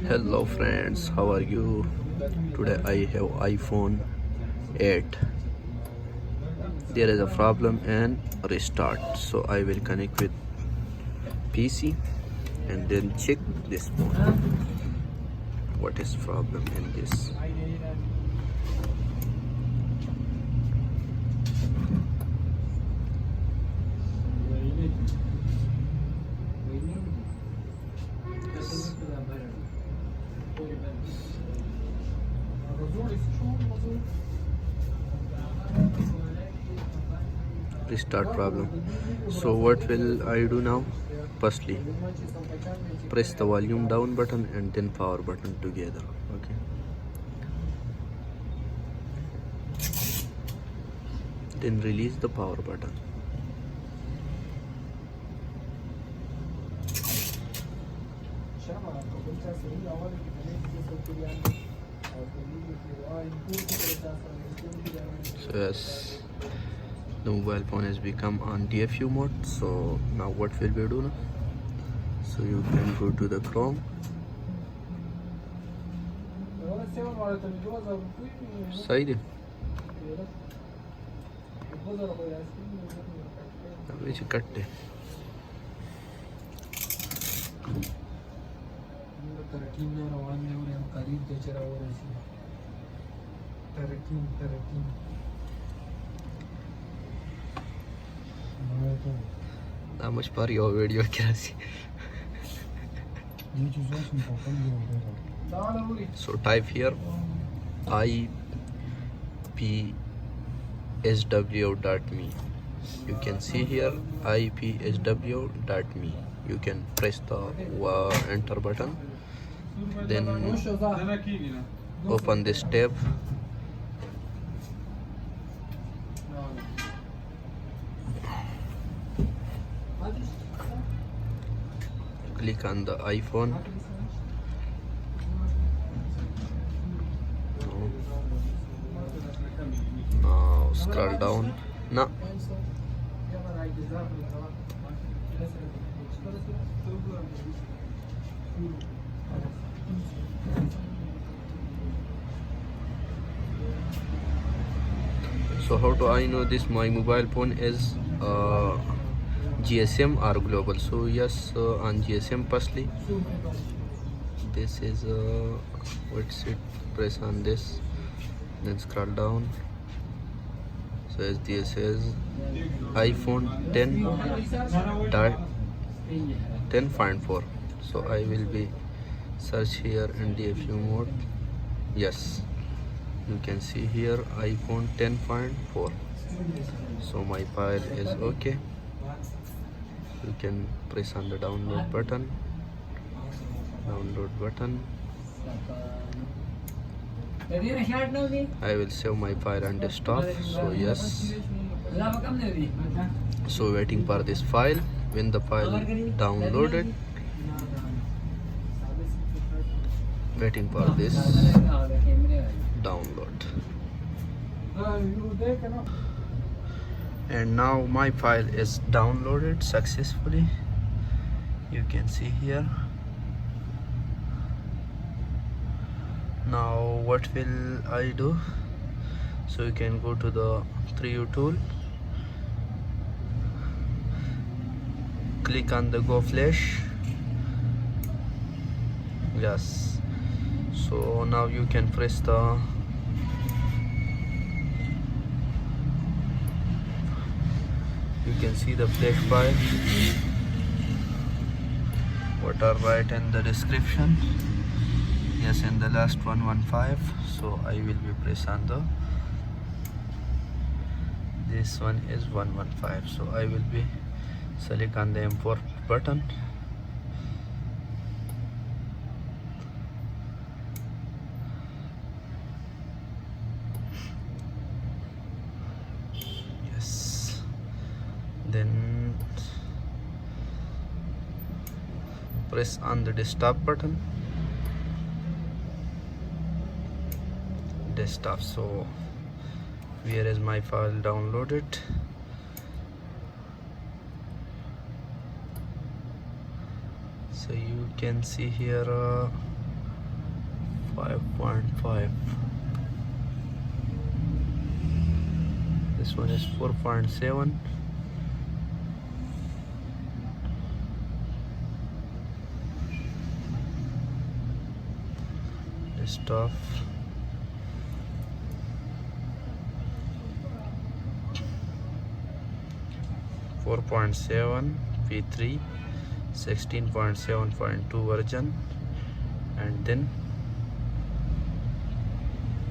Hello friends, how are you? Today I have iPhone 8. There is a problem and restart. So I will connect with PC and then check this phone. What is problem in this? Restart problem. So what will I do now? Firstly, press the volume down button and then power button together. Okay. Then release the power button. So yes, the mobile phone has become on DFU mode. So now what will we do now? So you can go to the Chrome. Side. Which cut it. That much for your video accuracy. So type here ipsw.me. You can see here ipsw.me. You can press the enter button, then open this tab. Click on the iPhone. Now scroll down. No. So how do I know this my mobile phone is GSM or global? So yes, on GSM firstly. This is what's it? Press on this, then scroll down. So as this is iPhone 10.4. So I will be search here in DFU mode. Yes, you can see here iPhone 10.4. So my file is okay. You can press on the download button. I will save my file on desktop. So yes. So waiting for this file. When the file downloaded, waiting for this download. And now my file is downloaded successfully. You can see here. Now what will I do? So you can go to the 3utool, click on the go flash. Yes, so now you can press the you can see the flash file what are right in the description. Yes, in the last 115. So I will be press on the this one is 115. So I will be select on the import button. Yes, then press on the desktop button. Desktop. So where is my file downloaded? So you can see here 5.5. This one is 4.7. Stuff. 4.7 V3, 16.7.2 version, and then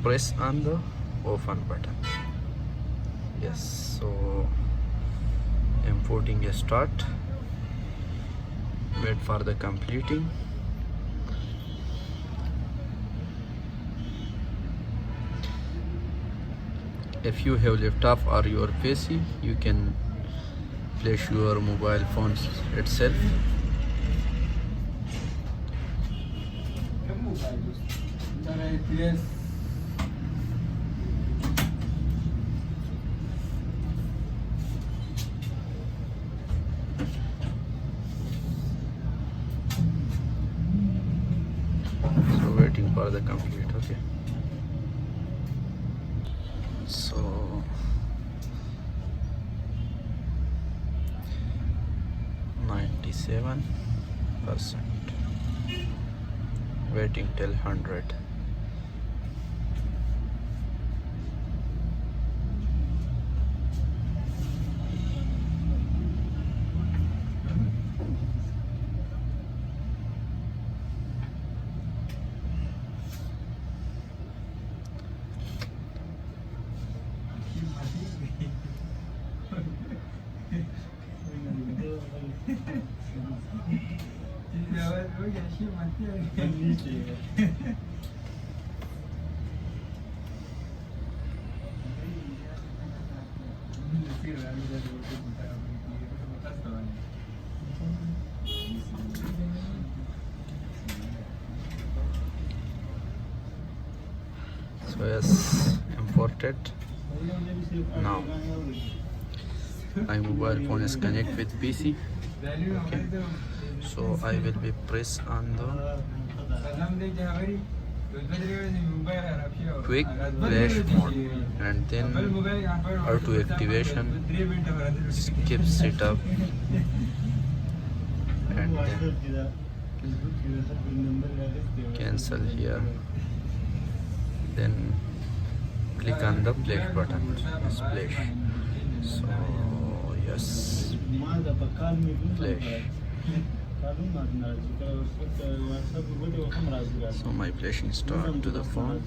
press on the open button. Yes, so importing a start. Wait for the completing. If you have laptop or your PC, you can place your mobile phone itself. So waiting for the complete. Okay. So 97%. Waiting till 100. So yes, imported. Now my mobile phone is connected with PC. Okay. So I will be press on the quick flash mode, and then auto activation, skip setup, and then cancel here, then click on the flash button. Splash. So yes, flash. So my flashing start to the phone.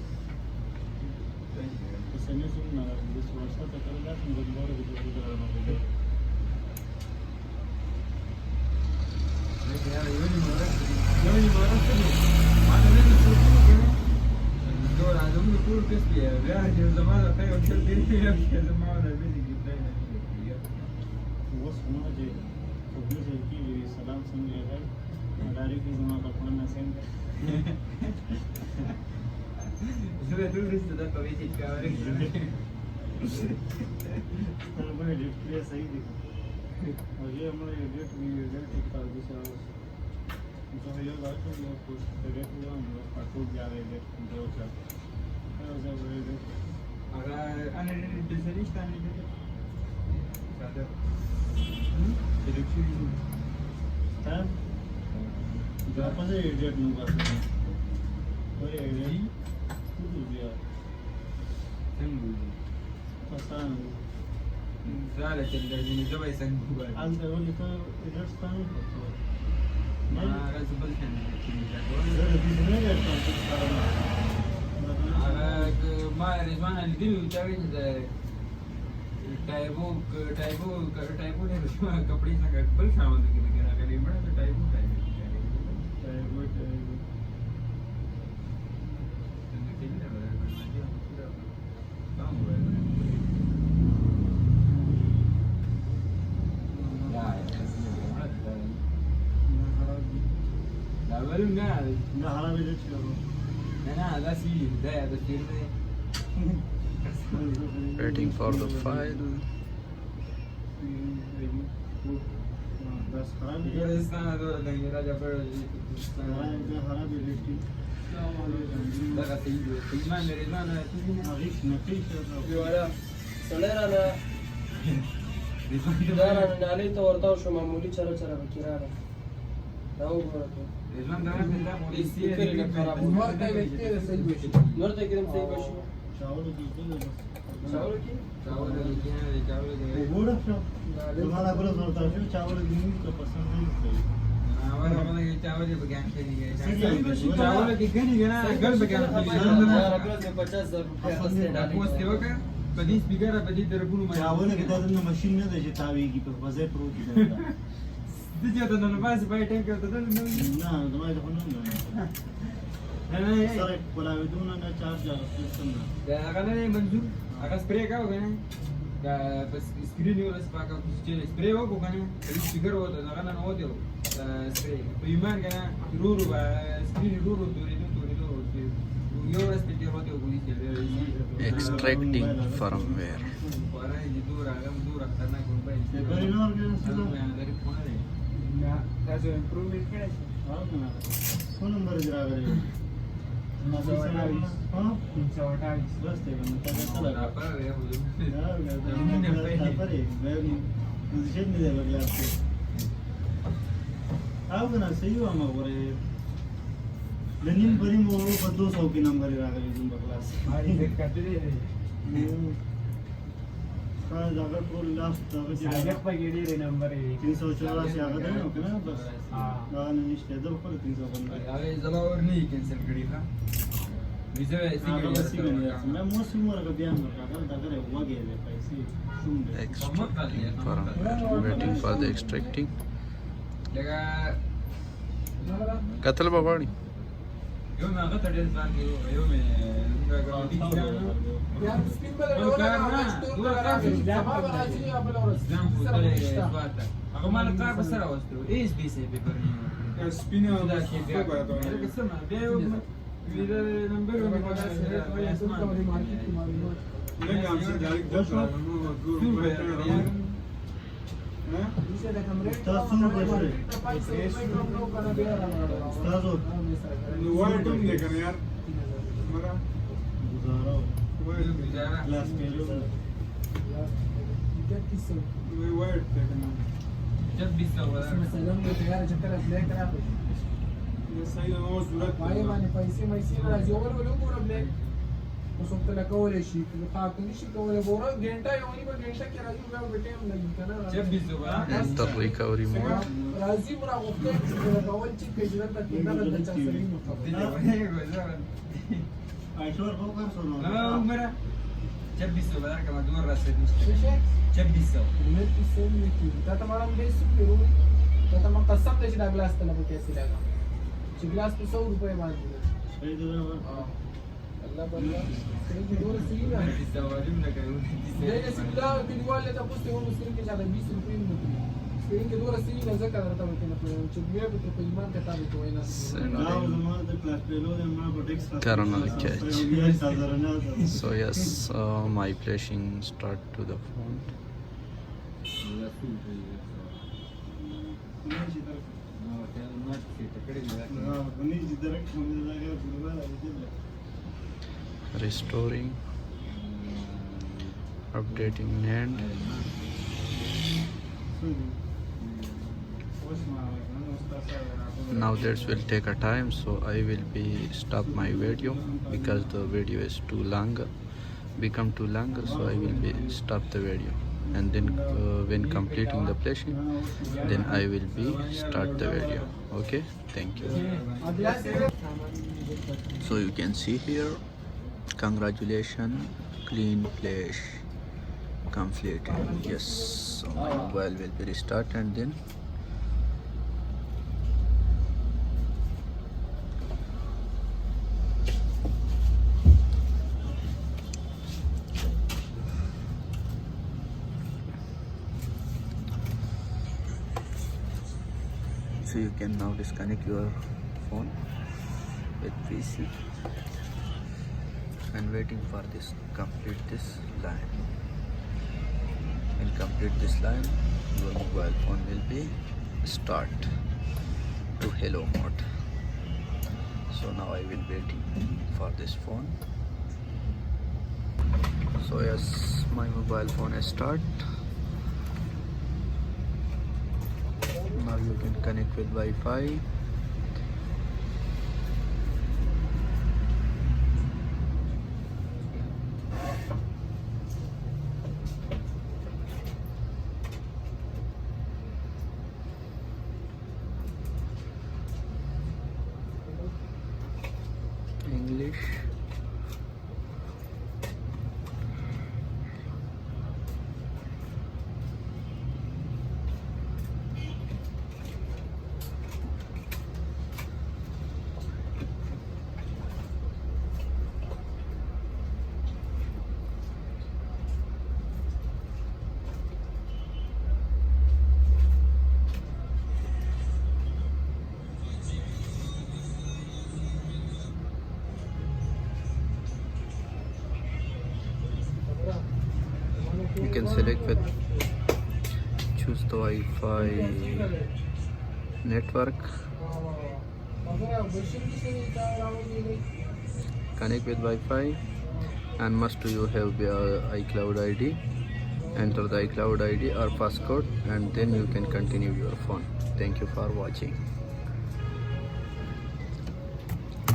Waiting for the file. नाले तो औरता show मामूली चलो चलो बकिरा राव बोलतो speaker ने खराब nor काय व्यक्ती आहे सही गोष्ट नॉर तर एकदम सही गोष्ट चावल की गोड तुम्हाला बोलत होता चावल की तो पसंद नहीं हमारा वाला ये चावल के बगान के लिए चावल की गनी ना घर बगान के लिए 50,000 रुपये असते डाले पोस्ट देवा का कधी स्पीकर कधी तरफून चावल के दादन मशीन ने त्याची तावी की वजे प्रो की तिथे आता ना बस बाय टाइम करतो ना तुम्हाला फोन नाही सर बोलावे दोन ना चार्ज झाला समजा का नाही मंजूर आका स्प्रे का हो गया का बस स्क्रीन वर स्पाका स्प्रे हो को का स्पीकर होता ना ना होते स्प्रे विमान का रू स्क्रीन रू तो extracting firmware. Lenin bari mo ko 200 के नंबर आ गए तुम क्लास हां चेक करते रे का जगह को लास्ट जगह जगह पर गेडी रे नंबर 384 आ गए ना ना बस हां ನಾನು ಇಷ್ಟ ಅದು ಕೂಡ 315 ಅದೇ ಜಲಾವರ್ ನೀ ಕ್ಯಾನ್ಸಲ್ ಕಡಿ ಹಾ ವಿಜಯ ಸಿಗಲಿ मैं मोसी मोर का बयान कर रहा था अगर हुआ गए पैसे Waiting for the extracting. कतल बाबाड़ी يوم ما قطع الزمان يوم यार स्क्रीन पे लगा अगं मला काय बसरा वाटतो एस बी सी पेपर स्पिन होता की कसं ना ते विदा नंबर वन लगे हमसे डायरेक्ट وصلت لك اول شيء خاطني شيء اول بورا घंटा يوني घंटा के राजू का बेटे हम लगी kana जब भी जुबा enter recovery mode. राजी मुरा वक्त اول चीज पेजर तक ना बदल चाहिए आइशोर को कर सुनो ना मेरा जब भी जुबा का मदूर रास्ते जब भी सो मैं इससे में की ता तुम्हारा बेस करो ता तुम कसम देची लागला असता ना कैसे लगा ग्लास पे 100 रुपए बांध दे सही दे हां अल्लाह बल्ला सही दूर सही ना दवारिम ना करूं नहीं सिला बिलवाल लेता पूछते हो मुस्लिम के ज्यादा 20 रुपए में स्क्रीन के दूर सही ना ज़कर रहता है मतलब चुगिया पे तो ईमान का ताबे तो है ना ना ज़मान तो क्लास पे लो ने मैं protect Caramel catch. So yes, my flashing start to the phone. Restoring, updating NAND. Now that will take a time, so I will be stop my video because the video is too long, become too longer, so I will be stop the video, and then when completing the flashing, then I will be start the video. Okay, thank you. So you can see here, congratulations, clean flash completed. Yes, so my mobile will be restart, and then so you can now disconnect your phone with PC and waiting for this complete this line. When complete this line, your mobile phone will be start to hello mode. So So now I will waiting for this phone. So yes, my mobile phone is start. Now you can connect with Wi-Fi. English. You can select with choose the Wi-Fi network, connect with Wi-Fi, and must you have the iCloud ID. Enter the iCloud ID or passcode and then you can continue your phone. Thank you for watching.